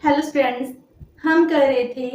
Hello students, हम कर रहे थे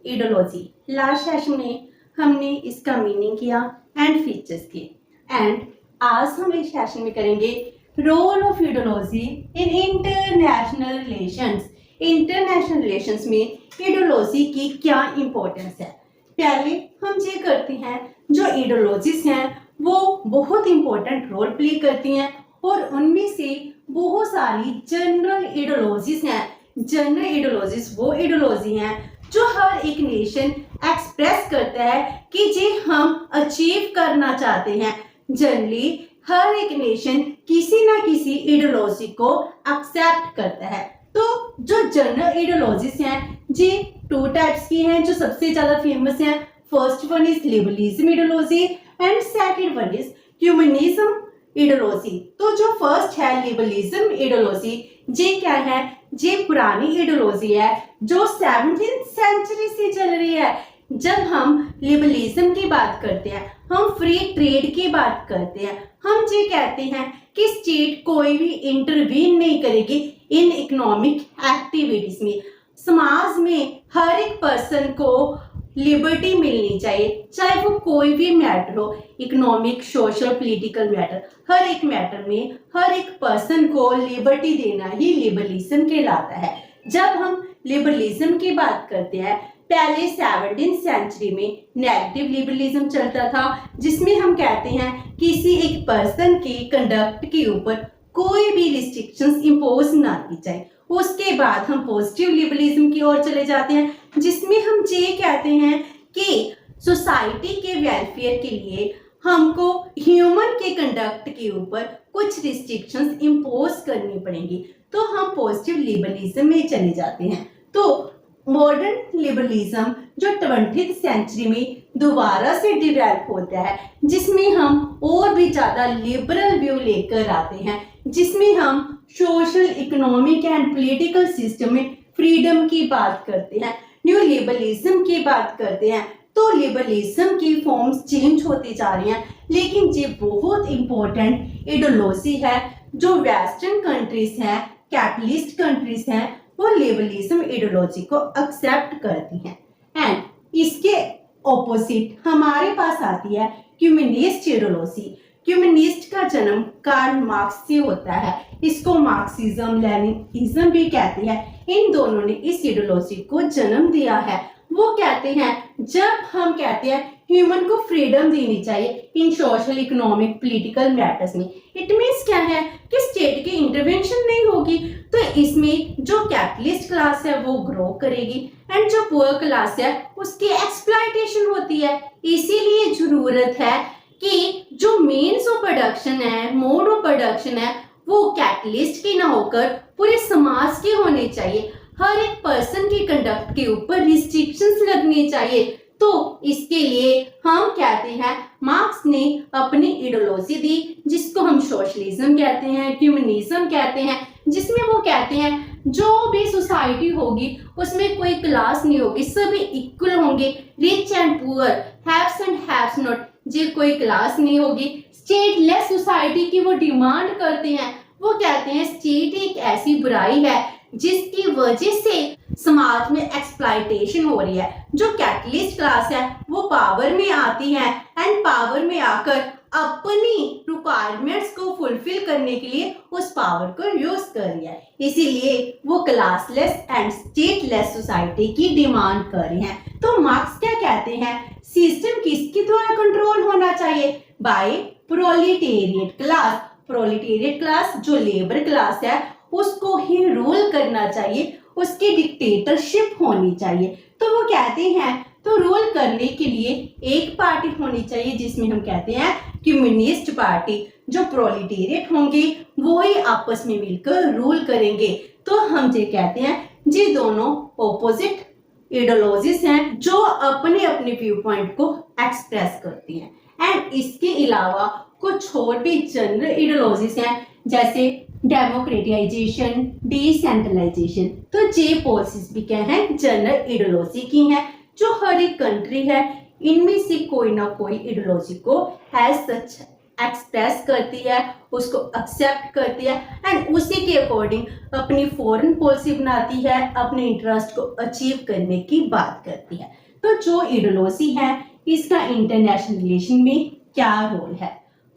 इडोलॉजी। लास्ट सेशन में हमने इसका मीनिंग किया एंड फीचर्स किए एंड आज हम इस सेशन में करेंगे role of ideology in international relations. International relations में इडोलॉजी की क्या इंपॉर्टेंस है। पहले हम ये करते हैं, जो इडोलॉजीज हैं वो बहुत इंपॉर्टेंट रोल प्ले करती हैं और उनमें से बहुत सारी जनरल इडोलॉजीज हैं। जनरल इडियोलॉजीज वो इडियोलॉजी हैं जो हर एक नेशन एक्सप्रेस करता है कि जे हम अचीव करना चाहते हैं। जनरली हर एक नेशन किसी ना किसी इडियोलॉजी को एक्सेप्ट करता है। तो जो जनरल इडियोलॉजीज हैं जी टू टाइप्स की हैं जो सबसे ज्यादा फेमस हैं। First one is liberalism aetiology and second one is humanism aetiology. तो जो फर्स्ट है लिबरलिज्म इडियोलॉजी, ये क्या है, ये पुरानी इडियोलॉजी है जो 17th सेंचुरी से चल रही है। जब हम लिबरलिज्म की बात करते हैं, हम फ्री ट्रेड की बात करते हैं, हम ये कहते हैं कि स्टेट कोई भी इंटरवीन नहीं करेगी इन इकोनॉमिक एक्टिविटीज में। समाज में हर एक पर्सन को लिबर्टी मिलनी चाहिए, चाहे वो कोई भी मैटर हो, इकोनॉमिक सोशल पॉलिटिकल मैटर, हर एक मैटर में हर एक पर्सन को लिबर्टी देना ही लिबरलिज्म कहलाता है। जब हम लिबरलिज्म की बात करते हैं, पहले 17th सेंचुरी में नेगेटिव लिबरलिज्म चलता था, जिसमें हम कहते हैं किसी एक पर्सन की कंडक्ट के ऊपर कोई भी रिस्ट्रिक्शंस इम्पोज ना की जाए। उसके बाद हम पॉजिटिव लिबरलिज्म की ओर चले जाते हैं, जिसमें हम ये कहते हैं कि सोसाइटी के वेलफेयर के लिए हमको ह्यूमन के कंडक्ट के ऊपर कुछ रिस्ट्रिक्शंस इम्पोज करनी पड़ेंगी। तो हम पॉजिटिव लिबरलिज्म में चले जाते हैं। तो मॉडर्न लिबरलिज्म जो 20th सेंचुरी में दोबारा से डेवलप होता है, जिसमें हम और भी ज्यादा लिबरल व्यू लेकर आते हैं, जिसमें हम social economic and political system में फ्रीडम की बात करते हैं, न्यू लिबरलिज्म की बात करते हैं। तो लिबरलिज्म की फॉर्म्स चेंज होती जा रही हैं, लेकिन ये बहुत इंपॉर्टेंट इडियोलॉजी है जो वेस्टर्न कंट्रीज हैं, कैपिटलिस्ट कंट्रीज हैं, वो लिबरलिज्म इडियोलॉजी को एक्सेप्ट करती हैं। एंड इसके ऑपोजिट हमारे पास आती है ह्यूमनिस्ट इडियोलॉजी। ह्यूमनिस्ट का जन्म कार्ल मार्क्स से होता है, इसको मार्क्सिज्म लेनिनिज्म भी कहते हैं। इन दोनों ने इस इडियोलॉजी को जन्म दिया है। वो कहते हैं, जब हम कहते हैं ह्यूमन को फ्रीडम देनी चाहिए इन सोशल इकोनॉमिक पॉलिटिकल मैटर्स में, इट मीन्स क्या है कि स्टेट की इंटरवेंशन नहीं होगी, तो इसमें जो कैपिटलिस्ट क्लास है वो ग्रो करेगी एंड जो पुअर क्लास है उसकी एक्सप्लॉयटेशन होती है। इसीलिए जरूरत है कि जो मीन्स ऑफ प्रोडक्शन है, मोड ऑफ प्रोडक्शन है, वो कैपिटलिस्ट की ना होकर पूरे समाज के होने चाहिए। हर एक पर्सन की कंडक्ट के ऊपर रिस्ट्रिक्शंस लगनी चाहिए। तो इसके लिए हम कहते हैं मार्क्स ने अपनी इडियोलॉजी दी, जिसको हम सोशलिज्म कहते हैं, ह्यूमनिज्म कहते हैं, जिसमें वो कहते हैं जो भी सोसाइटी होगी उसमें कोई क्लास नहीं होगी, सभी इक्वल होंगे, rich and poor, haves and haves not, ये कोई क्लास नहीं होगी। स्टेटलेस सोसाइटी की वो डिमांड करते हैं। वो कहते हैं स्टेट एक ऐसी बुराई है जिसकी वजह से समाज में एक्सप्लॉयटेशन हो रही है। जो कैपिटलिस्ट क्लास है वो पावर में आती है एंड पावर में आकर अपनी रिक्वायरमेंट्स को फुलफिल करने के लिए उस पावर को यूज कर रही है। इसीलिए वो क्लासलेस एंड स्टेटलेस सोसाइटी की डिमांड कर रही है। तो मार्क्स क्या कहते हैं, सिस्टम किसके द्वारा कंट्रोल होना चाहिए, by proletariat class. Proletariat class जो लेबर क्लास है उसको ही रूल करना चाहिए, उसकी डिक्टेटरशिप होनी चाहिए। तो वो कहते हैं तो रूल करने के लिए एक पार्टी होनी चाहिए, जिसमें हम कहते हैं कम्युनिस्ट पार्टी। जो प्रोलेटेरिएट होंगे वो ही आपस में मिलकर रूल करेंगे। तो हम ये कहते हैं ये दोनों ऑपोजिट इडियोलॉजीज हैं जो अपने अपने व्यू पॉइंट को एक्सप्रेस करती हैं। एंड इसके अलावा कुछ और भी जनरल इडियोलॉजीज हैं, जैसे डेमोक्रेटाइजेशन, डिसेंट्रलाइजेशन। तो ये पॉलिसीज भी क्या है, जनरल इडियोलॉजी की हैं, जो हर एक कंट्री है इनमें से कोई ना कोई इडियोलॉजी को एज सच एक्सप्रेस करती है, उसको एक्सेप्ट करती है एंड उसी के अकॉर्डिंग अपनी फॉरेन पॉलिसी बनाती है, अपने इंटरेस्ट को अचीव करने की बात करती है। तो जो आइडियोलॉजी है इसका इंटरनेशनल रिलेशन में क्या रोल है?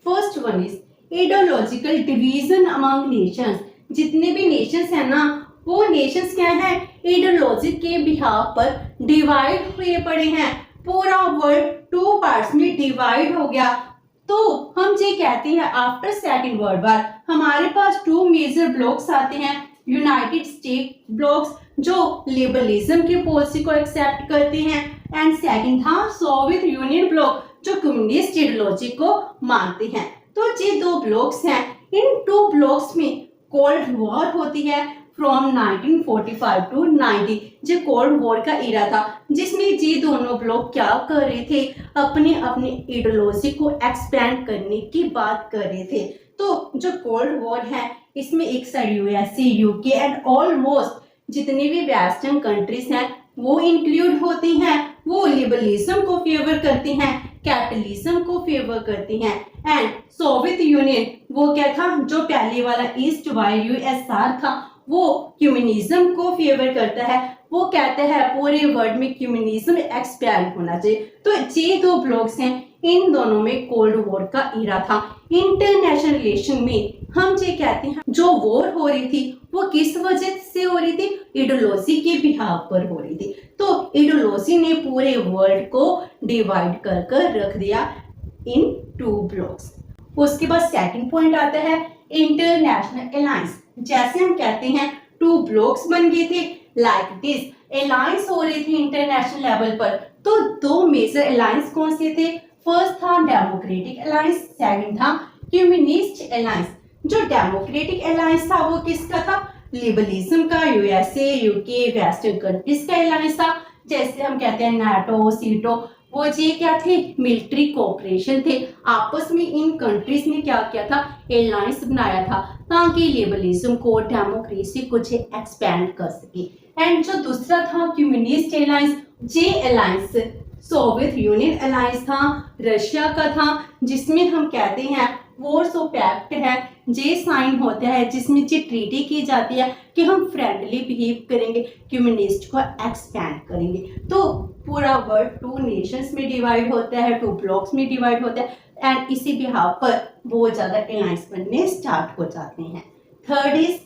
First one is ideological division among Nations. जितने भी नेशंस हैं ना, वो नेशंस क्या है, आइडियोलॉजी के बिहाफ पर डिवाइड हुए पड़े हैं। पूरा वर्ल्ड टू पार्ट्स में डिवाइड हो गया। तो हम ये कहते हैं आफ्टर सेकंड वर्ल्ड वॉर हमारे पास टू मेजर ब्लॉक्स आते हैं। यूनाइटेड स्टेट ब्लॉक्स जो लिबरलिज्म की पॉलिसी को एक्सेप्ट करते हैं एंड सेकंड था सोवियत यूनियन ब्लॉक जो कम्युनिस्ट आइडियोलॉजी को मानते हैं। तो ये दो ब्लॉक्स हैं। इन टू ब्लॉक्स में कोल्ड वॉर होती है फ्रॉम 1945 टू 90। जो कोल्ड वॉर का इरा था जिसमें ये दोनों ब्लॉक क्या कर रहे थे, अपनी अपनी आइडियोलॉजी को एक्सपेंड करने की बात कर रहे थे। तो जो कोल्ड वॉर है इसमें एक side USA, UK and almost जितनी भी वेस्टर्न कंट्रीज हैं वो इंक्लूड होती हैं। वो लिबरलिज्म को फेवर करती हैं, कैपिटलिज्म को फेवर करती हैं एंड सोवियत यूनियन वो क्या था, जो पहले वाला ईस्ट वाई यूएसआर था वो कम्युनिज्म को फेवर करता है। वो कहता है पूरे वर्ल्ड में कम्युनिज्म एक्सपैंड होना चाहिए। तो ये दो ब्लॉक्स हैं, इन दोनों में कोल्ड वॉर का इरा था। इंटरनेशनल रिलेशन में हम ये कहते हैं जो वॉर हो रही थी वो किस वजह से हो रही थी, आइडियोलॉजी के बिहाफ पर हो रही थी। तो आइडियोलॉजी ने पूरे वर्ल्ड को डिवाइड कर रख दिया इन टू ब्लॉक्स। उसके बाद सेकंड पॉइंट आता है इंटरनेशनल अलायंस। जैसे हम कहते हैं टू ब्लॉक्स बन गए थे, लाइक दिस अलायंस हो रही थी इंटरनेशनल लेवल पर। तो दो मेजर अलायंस कौन से थे? फर्स्ट था डेमोक्रेटिक अलायंस, सेकंड था कम्युनिस्ट अलायंस। जो डेमोक्रेटिक अलायंस था वो किसका था? लिबरलिज्म का, यूएसए, यूके, वेस्टर्न कंट्रीज का अलायंस था। जैसे हम कहते हैं नाटो, सीटो, वो ये क्या थे, मिलिट्री कोऑपरेशन थे। आपस में इन कंट्रीज ने क्या किया था, अलायंस बनाया था ताकि लिबरलिज्म को, डेमोक्रेसी को एक्सपेंड कर सके। एंड जो दूसरा था कम्युनिस्ट अलायंस, ये अलायंस सोवियत यूनियन अलायंस था, रशिया का था, जिसमें हम कहते हैं वॉर्सो पैक्ट है, जे साइन होता है जिसमें ये ट्रीटी की जाती है कि हम फ्रेंडली बिहेव करेंगे, कम्युनिस्ट को एक्सपेंड करेंगे। तो पूरा वर्ल्ड टू नेशंस में डिवाइड होता है, टू ब्लॉक्स में डिवाइड होता है एंड इसी बिहाफ पर बहुत ज्यादा अलायंस बनने स्टार्ट हो जाते हैं। Third is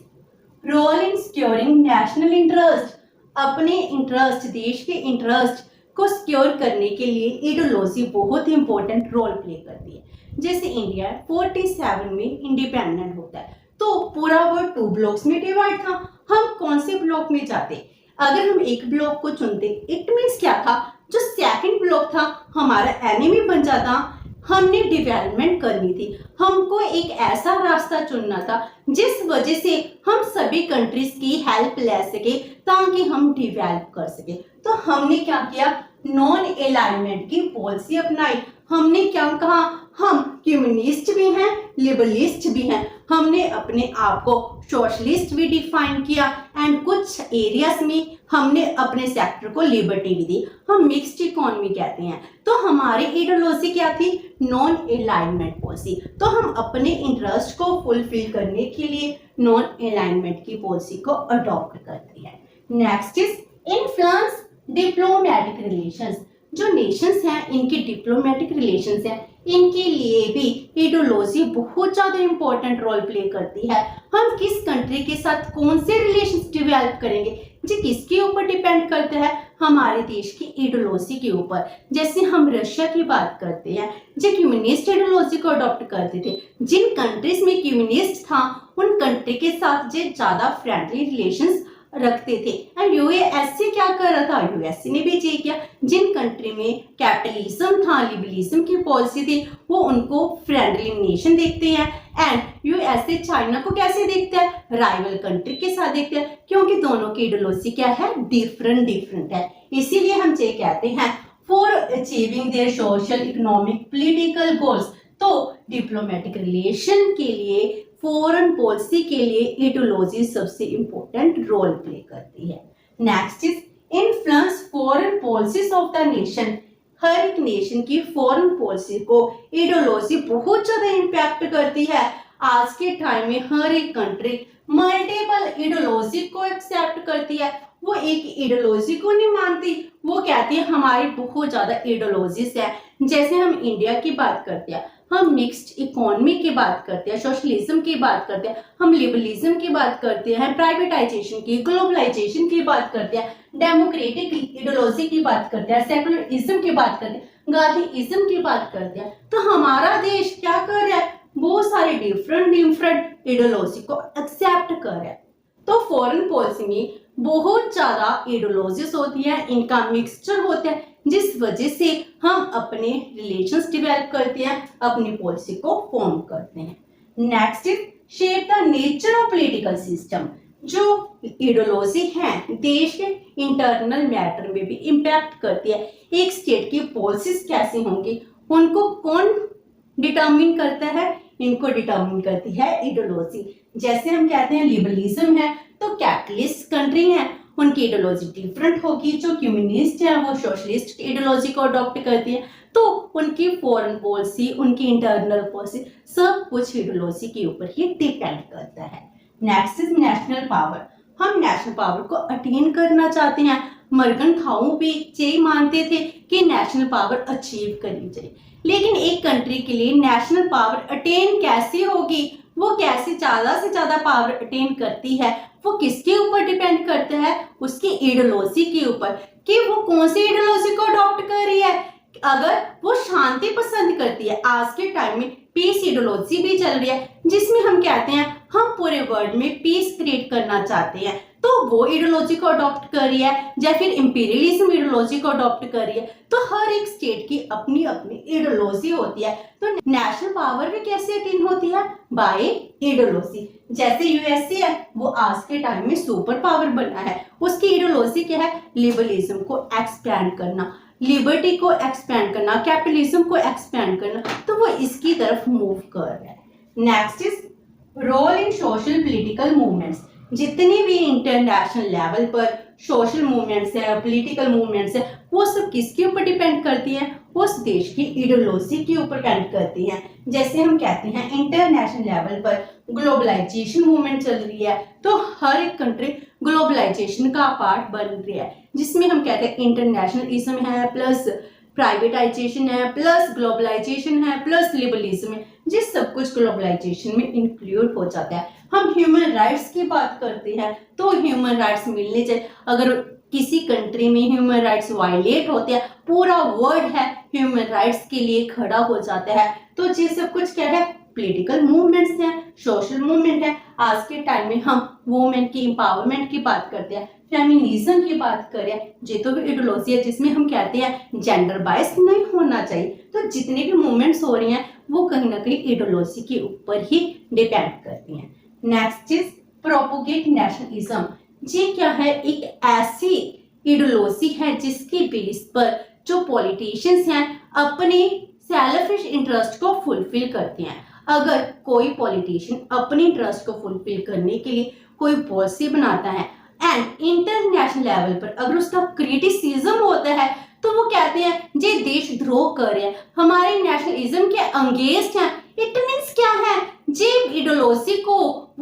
role in securing national interest. अपने इंटरेस्ट, देश के इंटरेस्ट को सिक्योर करने के लिए आइडियोलॉजी बहुत ही इंपॉर्टेंट रोल प्ले करती है। जैसे इंडिया 47 में इंडिपेंडेंट होता है तो पूरा वर्ल्ड टू ब्लॉक्स में डिवाइड था। हम कौन से ब्लॉक में जाते? अगर हम एक ब्लॉक को चुनते इट मीन्स क्या था, जो सेकंड ब्लॉक था हमारा एनिमी बन जाता। हमने डेवलपमेंट करनी थी, हमको एक ऐसा रास्ता चुनना था जिस वजह से हम सभी कंट्रीज की हेल्प ले सके ताकि हम डेवलप कर सके। तो हमने क्या किया, नॉन अलाइनमेंट की पॉलिसी अपनाई। हमने क्या कहा, हम कम्युनिस्ट भी हैं, लिबरलिस्ट भी हैं। हमने अपने आप को सोशलिस्ट भी डिफाइन किया एंड कुछ एरियाज में हमने अपने सेक्टर को लिबर्टी भी दी। हम मिक्स्ड इकोनॉमी कहते हैं। तो हमारी आइडियोलॉजी क्या थी, नॉन अलाइनमेंट पॉलिसी। तो हम अपने इंटरेस्ट को फुलफिल करने के लिए नॉन अलाइनमेंट की पॉलिसी को अडॉप्ट करते हैं। Next is influence diplomatic relations. जो नेशंस हैं इनके डिप्लोमेटिक रिलेशंस हैं, इनके लिए भी आइडियोलॉजी बहुत ज़्यादा इंपॉर्टेंट रोल प्ले करती है। हम किस कंट्री के साथ कौन से रिलेशंस डेवलप करेंगे जी किसके ऊपर डिपेंड करता है, हमारे देश की आइडियोलॉजी के ऊपर। जैसे हम रशिया की बात करते हैं, जो कम्युनिस्ट आइडियोलॉजी को अडॉप्ट करते थे, जिन कंट्रीज में कम्युनिस्ट था उन कंट्री के साथ जो ज़्यादा फ्रेंडली रिलेशंस रखते थे। एंड यूएसए क्या कर रहा था, यूएसए ने भी ये किया। जिन कंट्री में कैपिटलिज्म था, लिबरलिज्म की पॉलिसी थी, वो उनको फ्रेंडली नेशन देखते हैं। एंड यूएसए चाइना को कैसे देखता है, राइवल कंट्री के साथ देखते हैं, क्योंकि दोनों की आइडियोलॉजी क्या है, डिफरेंट है। इसीलिए हम ये कहते हैं for achieving their social, economic, political goals. तो डिप्लोमेटिक रिलेशन के लिए, फॉरेन पॉलिसी के लिए आइडियोलॉजी सबसे इंपॉर्टेंट रोल प्ले करती है। Next is influence foreign policies of the nation. हर एक नेशन की फॉरेन पॉलिसी को आइडियोलॉजी बहुत ज्यादा इम्पैक्ट करती है। आज के टाइम में हर एक कंट्री मल्टीपल आइडियोलॉजी को एक्सेप्ट करती है, वो एक आइडियोलॉजी को नहीं मानती, वो कहती है हमारी बहुत ज्यादा आइडियोलॉजीज है। जैसे हम इंडिया की बात करते हैं, हम मिक्स्ड इकोनॉमी की बात करते हैं, सोशलिज्म की बात करते हैं, हम लिबरलिज्म की बात करते हैं, प्राइवेटाइजेशन की, ग्लोबलाइजेशन की बात करते हैं, डेमोक्रेटिक आइडियोलॉजी की बात करते हैं, सेकुलरिज्म की बात करते हैं, गांधीइज्म की बात करते हैं। तो हमारा देश क्या कर रहा है, बहुत सारे डिफरेंट आइडियोलॉजी को एक्सेप्ट कर रहा है। तो फॉरेन पॉलिसी में बहुत ज्यादा आइडियोलॉजीज होती है, इनका मिक्सचर होता है, जिस वजह से हम अपने रिलेशंस डेवलप करते हैं, अपनी पॉलिसी को फॉर्म करते हैं। Next is shape the nature of political system. जो आइडियोलॉजी है देश के इंटरनल मैटर में भी इम्पैक्ट करती है। एक स्टेट की पॉलिसीज कैसी होंगी, उनको कौन डिटर्मिन करता है, इनको डिटर्मिन करती है आइडियोलॉजी। जैसे हम कहते हैं लिबरलिज्म है तो कैपिटलिस्ट कंट्री है, उनकी आइडियोलॉजी डिफरेंट होगी। जो कम्युनिस्ट है वो सोशलिस्ट आइडियोलॉजी को अडॉप्ट करती है, तो उनकी फॉरेन पॉलिसी, उनकी इंटरनल पॉलिसी सब कुछ आइडियोलॉजी के ऊपर ही डिपेंड करता है। Next is national power. हम नेशनल पावर को अटेन करना चाहते हैं। मर्गन खाऊ भी यही मानते थे कि नेशनल पावर अचीव करनी चाहिए, लेकिन एक कंट्री के लिए नेशनल पावर अटेन कैसे होगी, वो कैसे ज्यादा से ज्यादा पावर अटेन करती है, वो किसके ऊपर डिपेंड करता है, उसकी आइडियोलॉजी के ऊपर कि वो कौन सी आइडियोलॉजी को अडॉप्ट कर रही है। अगर वो शांति पसंद करती है, आज के टाइम में पीस आइडियोलॉजी भी चल रही है, जिसमें हम कहते हैं हम पूरे वर्ल्ड में पीस क्रिएट करना चाहते हैं, तो वो आइडियोलॉजी को अडॉप्ट कर रही है, या फिर इंपीरियलिज्म आइडियोलॉजी को अडॉप्ट कर रही है। तो हर एक स्टेट की अपनी अपनी आइडियोलॉजी होती है। तो नेशनल पावर भी कैसे अटेन होती है, बाय आइडियोलॉजी। जैसे यूएसए है, वो आज के टाइम में सुपर पावर बना है, उसकी आइडियोलॉजी क्या है, लिबरलिज्म को एक्सपैंड करना, लिबर्टी को एक्सपैंड करना, कैपिटलिज्म को एक्सपैंड करना, तो वो इसकी तरफ मूव कर रहा है। Next is role in social political movements. जितने भी इंटरनेशनल लेवल पर सोशल मूवमेंट्स है, पॉलिटिकल मूवमेंट्स है, वो सब किसके ऊपर डिपेंड करती है, उस देश की आइडियोलॉजी के ऊपर डिपेंड करती है। जैसे हम कहते हैं इंटरनेशनल लेवल पर ग्लोबलाइजेशन मूवमेंट चल रही है, तो हर एक कंट्री ग्लोबलाइजेशन का पार्ट बन रही है, जिसमें हम कहते हैं इंटरनेशनलिज्म है प्लस प्राइवेटाइजेशन है प्लस ग्लोबलाइजेशन है प्लस लिबरलिज्म है, जिस सब कुछ ग्लोबलाइजेशन में इंक्लूड हो जाता है। हम ह्यूमन राइट्स की बात करते हैं तो ह्यूमन राइट्स मिलने चाहिए। अगर किसी कंट्री में ह्यूमन राइट्स वायलेट होते हैं, पूरा वर्ल्ड है ह्यूमन राइट्स के लिए खड़ा हो जाता है। तो ये सब कुछ क्या है, पॉलिटिकल मूवमेंट्स हैं, सोशल मूवमेंट है। आज के टाइम में हम वुमेन की एम्पावरमेंट की बात करते हैं, फेमिनिज्म की बात करें, ये तो भी आइडियोलॉजी है जिसमें हम कहते हैं जेंडर बायस नहीं होना चाहिए। तो जितने भी मूवमेंट्स हो रही हैं वो कहीं ना कहीं आइडियोलॉजी के ऊपर ही डिपेंड करती हैं। Next is propagate nationalism. ये क्या है, एक ऐसी आइडियोलॉजी है जिसके बेस पर जो पॉलिटिशियंस हैं अपने सेल्फिश इंटरेस्ट को फुलफिल करते हैं। अगर कोई पॉलिटिशियन अपने इंटरेस्ट को फुलफिल करने के लिए कोई पॉलिसी बनाता है एंड इंटरनेशनल लेवल पर अगर उसका क्रिटिसिज्म होता है, तो वो कहते हैं ये देशद्रोह कर रहे हैं, हमारे नेशनलिज्म के अंगेंस्ट हैं। इट मींस क्या है, जे आइडियोलॉजी को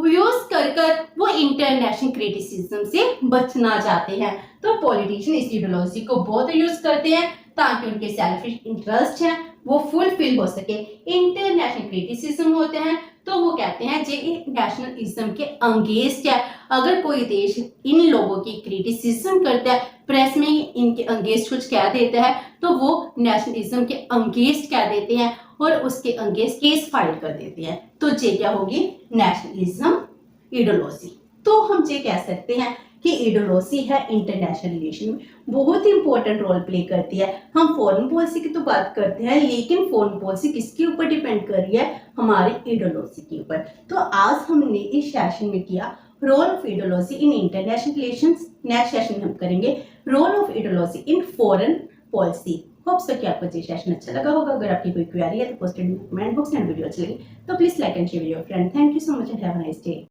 यूज कर वो इंटरनेशनल क्रिटिसिज्म से बचना चाहते हैं। तो पॉलिटिशियन इस आइडियोलॉजी को बहुत यूज करते हैं ताकि उनके सेल्फिश इंटरेस्ट हैं वो फुलफिल हो सके। इंटरनेशनल क्रिटिसिज्म होते हैं तो वो कहते हैं जे नेशनलिज्म के अंगेंस्ट है। अगर कोई देश इन लोगों की क्रिटिसिज्म करता है, प्रेस में इनके अंगेंस्ट कुछ कह देता है, तो वो नेशनलिज्म के अंगेंस्ट कह देते हैं और उसके अंगेंस्ट केस फाइल कर देते हैं। तो ये क्या होगी, नेशनलिज्म आइडियोलॉजी। तो हम ये कह सकते हैं कि आइडियोलॉजी है इंटरनेशनल रिलेशन में बहुत ही इंपॉर्टेंट रोल प्ले करती है। हम फॉरेन पॉलिसी की तो बात करते हैं, लेकिन फॉरेन पॉलिसी किसके ऊपर डिपेंड कर रही है, हमारी आइडियोलॉजी के ऊपर। तो आज हमने इस सेशन में किया role of ideology in international relations. Next session में हम करेंगे role of ideology in foreign policy. Hope so कि आपको ये सेशन अच्छा लगा होगा। अगर आपकी कोई क्वेरी है तो post in comment box and video अच्छी लगी तो please like and share with your friend. Thank you so much and have a nice day.